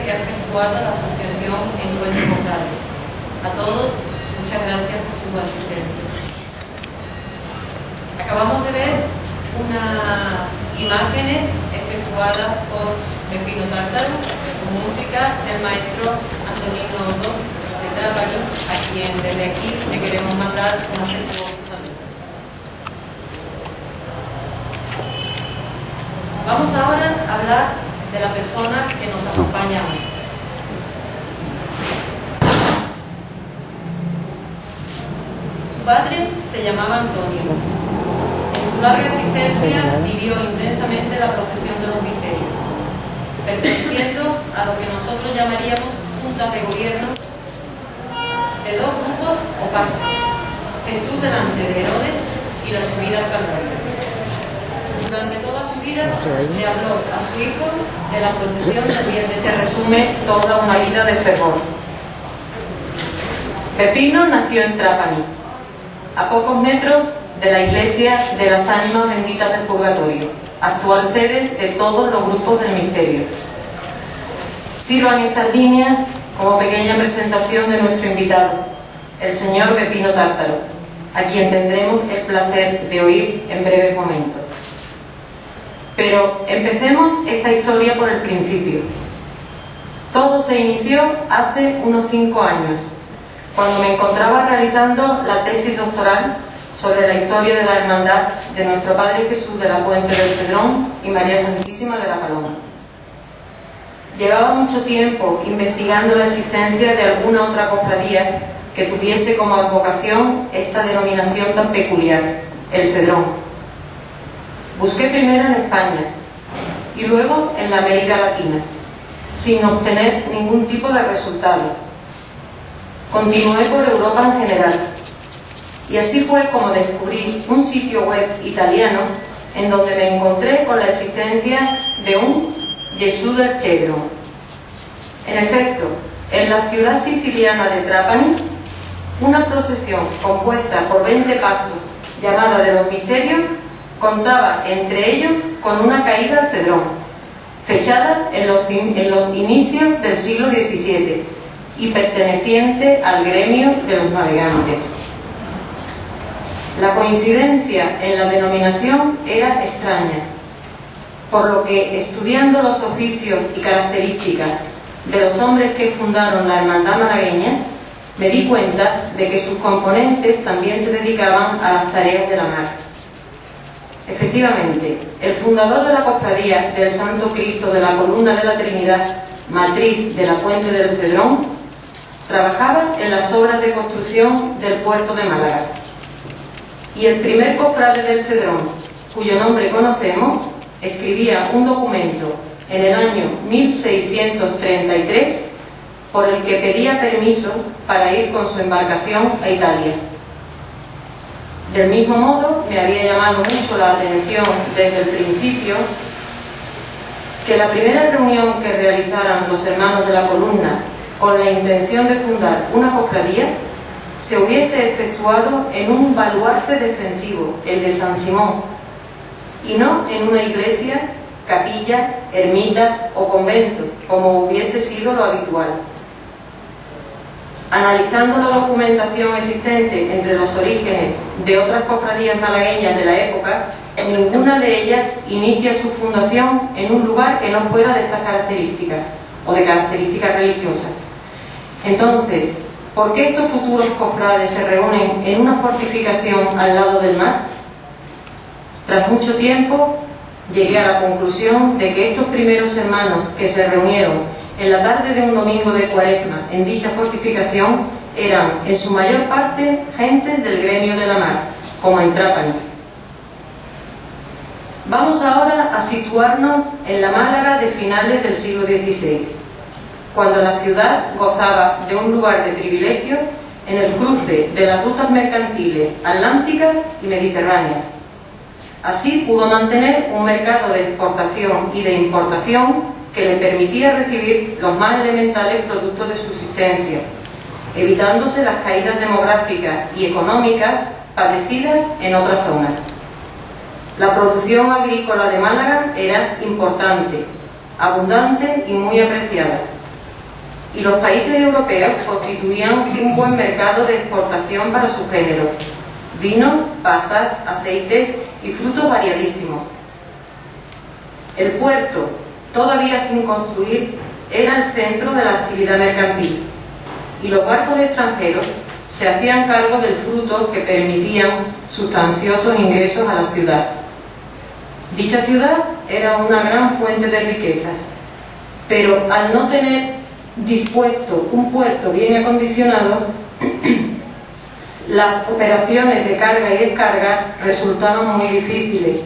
que ha efectuado la Asociación Encuentro Cofrade. A todos, muchas gracias por su asistencia. Acabamos de ver unas imágenes efectuadas por Pepino Tártaro con música del maestro Antonino Otto de Trápani, a quien desde aquí le queremos mandar un afectuoso saludo. Vamos ahora a hablar de la persona que nos acompaña hoy. Su padre se llamaba Antonio. En su larga existencia vivió intensamente la procesión de los misterios, perteneciendo a lo que nosotros llamaríamos juntas de gobierno de dos grupos o pasos: Jesús delante de Herodes y la subida al Calvario. Durante toda su vida le habló a su hijo de la procesión del viernes. Se resume toda una vida de fervor. Pepino nació en Trápani, a pocos metros de la iglesia de las Ánimas Benditas del Purgatorio, actual sede de todos los grupos del misterio. Sirvan estas líneas como pequeña presentación de nuestro invitado, el señor Pepino Tártaro, a quien tendremos el placer de oír en breves momentos. Pero empecemos esta historia por el principio. Todo se inició hace unos 5 años, cuando me encontraba realizando la tesis doctoral sobre la historia de la hermandad de nuestro Padre Jesús de la Puente del Cedrón y María Santísima de la Paloma. Llevaba mucho tiempo investigando la existencia de alguna otra cofradía que tuviese como advocación esta denominación tan peculiar, el Cedrón. Busqué primero en España y luego en la América Latina, sin obtener ningún tipo de resultados. Continué por Europa en general, y así fue como descubrí un sitio web italiano en donde me encontré con la existencia de un Gesù del Cedro. En efecto, en la ciudad siciliana de Trápani, una procesión compuesta por 20 pasos, llamada de los misterios, contaba entre ellos con una caída al Cedrón, fechada en los inicios del siglo XVII y perteneciente al gremio de los navegantes. La coincidencia en la denominación era extraña, por lo que, estudiando los oficios y características de los hombres que fundaron la hermandad malagueña, me di cuenta de que sus componentes también se dedicaban a las tareas de la mar. Efectivamente, el fundador de la cofradía del Santo Cristo de la Columna de la Trinidad, matriz de la Puente del Cedrón, trabajaba en las obras de construcción del puerto de Málaga. Y el primer cofrade del Cedrón, cuyo nombre conocemos, escribía un documento en el año 1633 por el que pedía permiso para ir con su embarcación a Italia. Del mismo modo, me había llamado mucho la atención desde el principio que la primera reunión que realizaran los hermanos de la columna con la intención de fundar una cofradía se hubiese efectuado en un baluarte defensivo, el de San Simón, y no en una iglesia, capilla, ermita o convento, como hubiese sido lo habitual. Analizando la documentación existente entre los orígenes de otras cofradías malagueñas de la época, ninguna de ellas inicia su fundación en un lugar que no fuera de estas características o de características religiosas. Entonces, ¿por qué estos futuros cofrades se reúnen en una fortificación al lado del mar? Tras mucho tiempo, llegué a la conclusión de que estos primeros hermanos que se reunieron en la tarde de un domingo de Cuaresma en dicha fortificación eran, en su mayor parte, gentes del gremio de la mar, como en Trápani. Vamos ahora a situarnos en la Málaga de finales del siglo XVI, cuando la ciudad gozaba de un lugar de privilegio en el cruce de las rutas mercantiles atlánticas y mediterráneas. Así pudo mantener un mercado de exportación y de importación que le permitía recibir los más elementales productos de subsistencia, evitándose las caídas demográficas y económicas padecidas en otras zonas. La producción agrícola de Málaga era importante, abundante y muy apreciada, y los países europeos constituían un buen mercado de exportación para sus géneros: vinos, pasas, aceites y frutos variadísimos. El puerto, todavía sin construir, era el centro de la actividad mercantil, y los barcos extranjeros se hacían cargo del fruto que permitían sustanciosos ingresos a la ciudad. Dicha ciudad era una gran fuente de riquezas, pero al no tener dispuesto un puerto bien acondicionado, las operaciones de carga y descarga resultaban muy difíciles,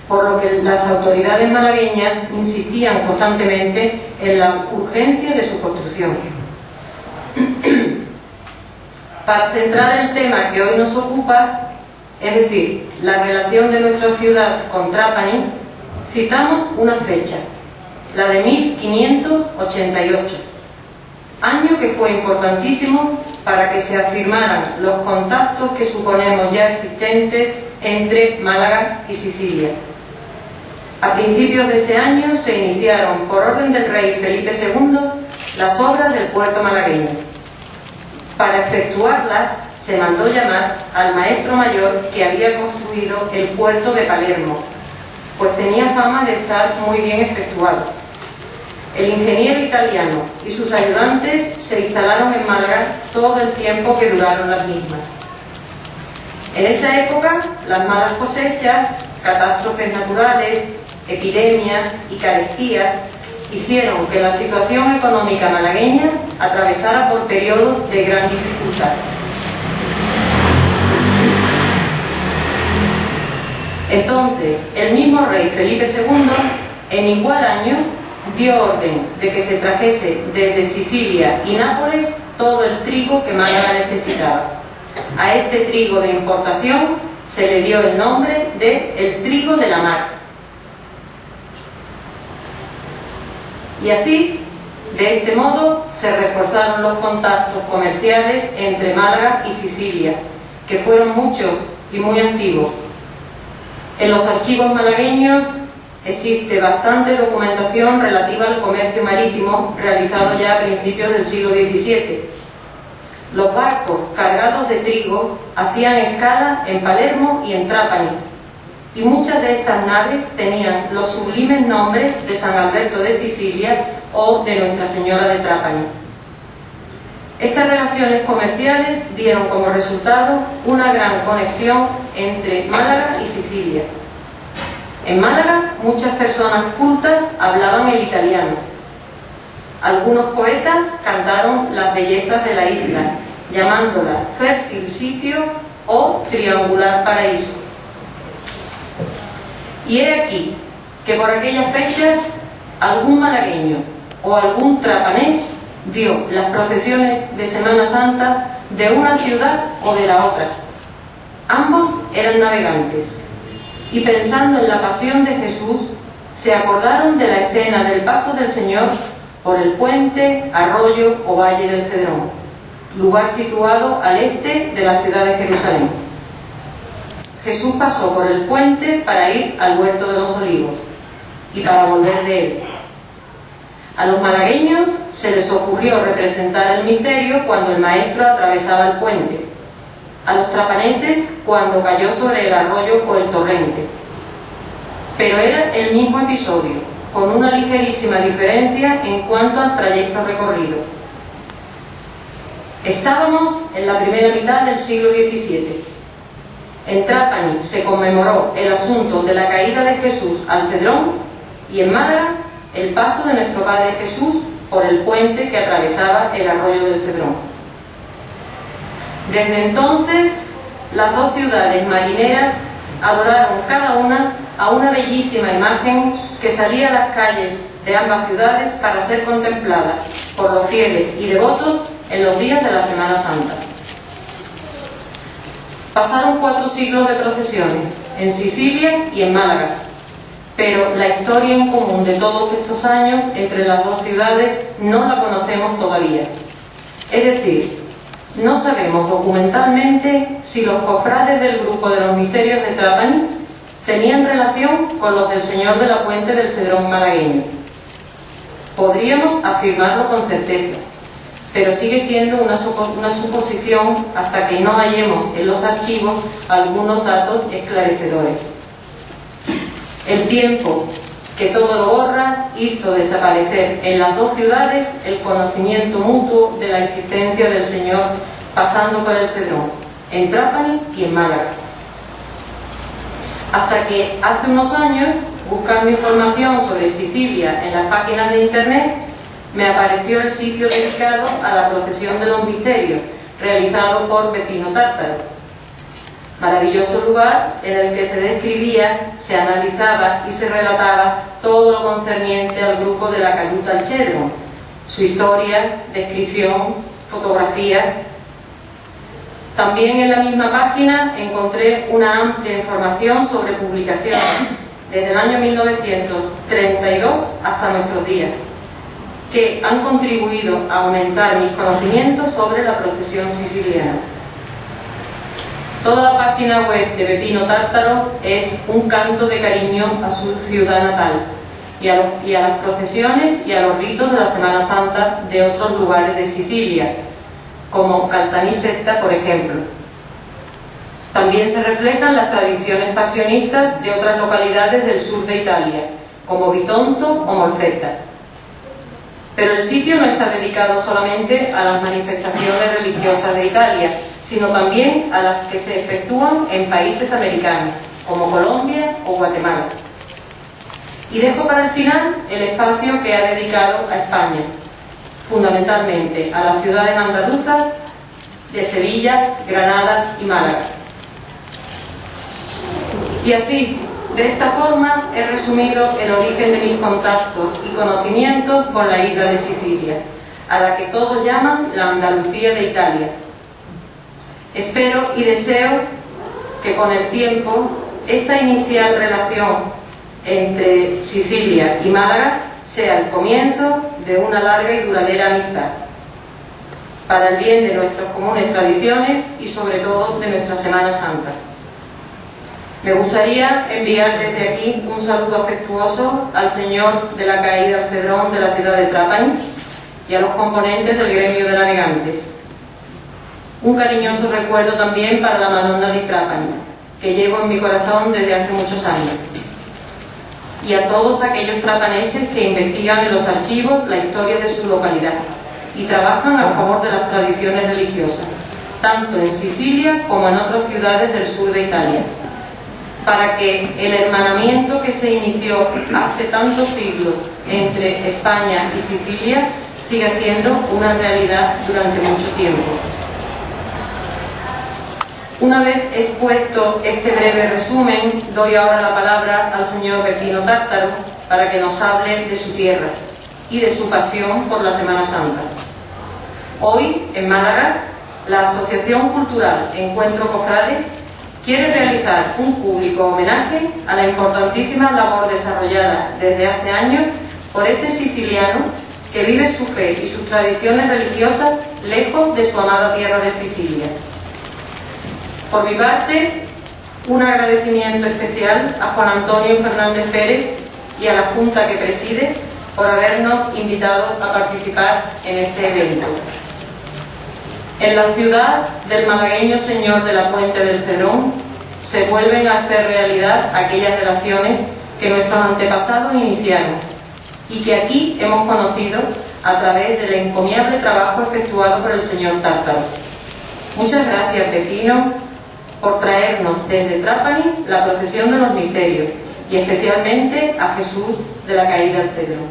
por lo que las autoridades malagueñas insistían constantemente en la urgencia de su construcción. Para centrar el tema que hoy nos ocupa, es decir, la relación de nuestra ciudad con Trapani, citamos una fecha, la de 1588, año que fue importantísimo para que se afirmaran los contactos que suponemos ya existentes entre Málaga y Sicilia. A principios de ese año se iniciaron, por orden del rey Felipe II, las obras del puerto malagueño. Para efectuarlas se mandó llamar al maestro mayor que había construido el puerto de Palermo, pues tenía fama de estar muy bien efectuado. El ingeniero italiano y sus ayudantes se instalaron en Málaga todo el tiempo que duraron las mismas. En esa época, las malas cosechas, catástrofes naturales, epidemias y carestías hicieron que la situación económica malagueña atravesara por periodos de gran dificultad. Entonces, el mismo rey Felipe II, en igual año, dio orden de que se trajese desde Sicilia y Nápoles todo el trigo que Málaga necesitaba. A este trigo de importación se le dio el nombre de el trigo de la mar. Y así, de este modo, se reforzaron los contactos comerciales entre Málaga y Sicilia, que fueron muchos y muy antiguos. En los archivos malagueños existe bastante documentación relativa al comercio marítimo realizado ya a principios del siglo XVII. Los barcos cargados de trigo hacían escala en Palermo y en Trapani, y muchas de estas naves tenían los sublimes nombres de San Alberto de Sicilia o de Nuestra Señora de Trapani. Estas relaciones comerciales dieron como resultado una gran conexión entre Málaga y Sicilia. En Málaga, muchas personas cultas hablaban el italiano. Algunos poetas cantaron las bellezas de la isla, llamándola fértil sitio o triangular paraíso. Y he aquí que por aquellas fechas algún malagueño o algún trapanés vio las procesiones de Semana Santa de una ciudad o de la otra. Ambos eran navegantes, y pensando en la pasión de Jesús, se acordaron de la escena del paso del Señor por el puente, arroyo o valle del Cedrón, lugar situado al este de la ciudad de Jerusalén. Jesús pasó por el puente para ir al huerto de los olivos y para volver de él. A los malagueños se les ocurrió representar el misterio cuando el maestro atravesaba el puente, a los trapaneses cuando cayó sobre el arroyo o el torrente. Pero era el mismo episodio, con una ligerísima diferencia en cuanto al trayecto recorrido. Estábamos en la primera mitad del siglo XVII. En Trapani se conmemoró el asunto de la caída de Jesús al Cedrón y en Málaga el paso de nuestro Padre Jesús por el puente que atravesaba el arroyo del Cedrón. Desde entonces, las dos ciudades marineras adoraron cada una a una bellísima imagen que salía a las calles de ambas ciudades para ser contemplada por los fieles y devotos en los días de la Semana Santa. Pasaron 4 siglos de procesiones en Sicilia y en Málaga, pero la historia en común de todos estos años entre las dos ciudades no la conocemos todavía. Es decir, no sabemos documentalmente si los cofrades del grupo de los misterios de Trapani tenían relación con los del Señor de la Puente del Cedrón malagueño. Podríamos afirmarlo con certeza, pero sigue siendo una suposición hasta que no hallemos en los archivos algunos datos esclarecedores. El tiempo, que todo lo borra, hizo desaparecer en las dos ciudades el conocimiento mutuo de la existencia del Señor pasando por el Cedrón, en Trapani y en Málaga. Hasta que hace unos años, buscando información sobre Sicilia en las páginas de internet, me apareció el sitio dedicado a la procesión de los misterios, realizado por Pepino Tártaro. Maravilloso lugar en el que se describía, se analizaba y se relataba todo lo concerniente al grupo de la Cayuta al Cedrón, su historia, descripción, fotografías. También en la misma página encontré una amplia información sobre publicaciones desde el año 1932 hasta nuestros días, que han contribuido a aumentar mis conocimientos sobre la procesión siciliana. Toda la página web de Pepino Tártaro es un canto de cariño a su ciudad natal y a las procesiones y a los ritos de la Semana Santa de otros lugares de Sicilia, como Caltanissetta, por ejemplo. También se reflejan las tradiciones pasionistas de otras localidades del sur de Italia, como Bitonto o Molfetta. Pero el sitio no está dedicado solamente a las manifestaciones religiosas de Italia, sino también a las que se efectúan en países americanos, como Colombia o Guatemala. Y dejo para el final el espacio que ha dedicado a España, fundamentalmente a las ciudades andaluzas de Sevilla, Granada y Málaga. Y así, de esta forma, he resumido el origen de mis contactos y conocimientos con la isla de Sicilia, a la que todos llaman la Andalucía de Italia. Espero y deseo que con el tiempo esta inicial relación entre Sicilia y Málaga sea el comienzo de una larga y duradera amistad, para el bien de nuestras comunes tradiciones y sobre todo de nuestra Semana Santa. Me gustaría enviar desde aquí un saludo afectuoso al señor de la caída al Cedrón de la ciudad de Trapani y a los componentes del gremio de navegantes. Un cariñoso recuerdo también para la Madonna di Trapani, que llevo en mi corazón desde hace muchos años. Y a todos aquellos trapaneses que investigan en los archivos la historia de su localidad y trabajan a favor de las tradiciones religiosas, tanto en Sicilia como en otras ciudades del sur de Italia, para que el hermanamiento que se inició hace tantos siglos entre España y Sicilia siga siendo una realidad durante mucho tiempo. Una vez expuesto este breve resumen, doy ahora la palabra al señor Pepino Tártaro para que nos hable de su tierra y de su pasión por la Semana Santa. Hoy, en Málaga, la Asociación Cultural Encuentro Cofrade quiere realizar un público homenaje a la importantísima labor desarrollada desde hace años por este siciliano que vive su fe y sus tradiciones religiosas lejos de su amada tierra de Sicilia. Por mi parte, un agradecimiento especial a Juan Antonio Fernández Pérez y a la Junta que preside por habernos invitado a participar en este evento. En la ciudad del malagueño señor de la Puente del Cedrón se vuelven a hacer realidad aquellas relaciones que nuestros antepasados iniciaron y que aquí hemos conocido a través del encomiable trabajo efectuado por el señor Tártaro. Muchas gracias, Pepino, por traernos desde Trapani la procesión de los misterios y especialmente a Jesús de la caída al Cedrón.